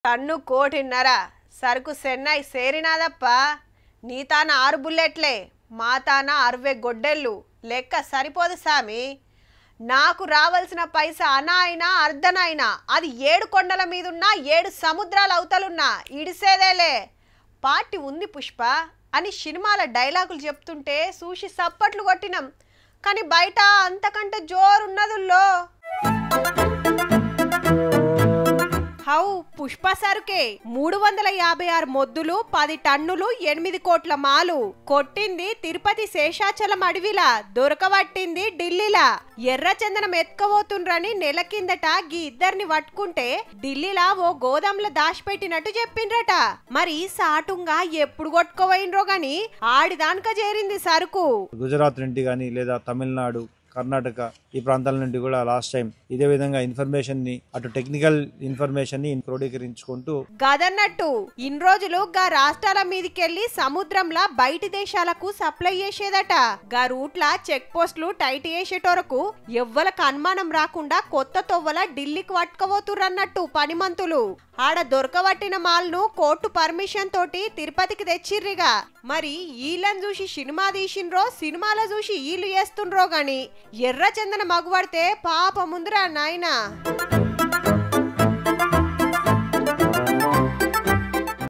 Ton కోటిన్నర సరుకు చెన్నై సేరినాదప్ప. నీ తాన 6 బుల్లెట్లే, మా తాన 60 గొడ్డెళ్ళు. లెక్క సరిపోదు సామి. నాకు రావాల్సిన పైసా అనా అయినా అర్ధనైనా అది 7 కొండల మీదున్నా 7 సముద్రాల అవతలున్నా ఇడిసేదేలే. పార్టీ ఉంది పుష్ప అని సినిమాల డైలాగులు చెప్తుంటే చూసి సప్పట్లు కొట్టినాం. కానీ బయట అంతకంటే జోరున్నదుల్లో. హౌ పుష్ప సరుకే 356 మొద్దులు, 10 టన్నులు, 8 కోట్ల మాలు. కొట్టింది తిరుపతి శేషాచలం అడవిలా, దొరకబట్టింది ఢిల్లీలా. ఎర్రచందనం ఎత్తుకపోతుండ్రని నెల కిందట గీ ఇద్దరిని పట్టుకుంటే ఢిల్లీలా ఓ గోదాంలో దాచిపెట్టినట్టు చెప్పిండ్రట. మరి సాటుంగా ఎప్పుడు కొట్టుకోవైనరో గాని ఆడిదానిక చేరింది సరుకు. గుజరాత్ నుండి గానీ లేదా తమిళనాడు, కర్ణాటక ఈ ప్రాంతాల నుండి కూడా లాస్ట్ టైం ఇదే విధంగా ఇన్ఫర్మేషన్ ని, అటు టెక్నికల్ ఇన్ఫర్మేషన్ ని క్రోడీకరించుకుంటూ గదన్నట్టు ఇన్ని రోజులు గా రాష్ట్రాల మీదకెళ్లి సముద్రంలా బయటి దేశాలకు సప్లై చేసేదట. గా రూట్ల చెక్ పోస్టులు టైట్ చేసేటోరకు ఎవ్వలకు అనుమానం రాకుండా కొత్త తొవ్వల ఢిల్లీకి పట్టుకపోతుర్రన్నట్టు పనిమంతులు. ఆడ దొరకబట్టిన మాల్ను కోర్టు పర్మిషన్ తోటి తిరుపతికి తెచ్చిర్రిగా. మరి ఈళ్ళని చూసి సినిమా తీసిండ్రో, సినిమాలో చూసి ఈళ్ళు చేస్తుండ్రో గాని ఎర్రచందన మగుపడితే పాప ముందురా నాయనా.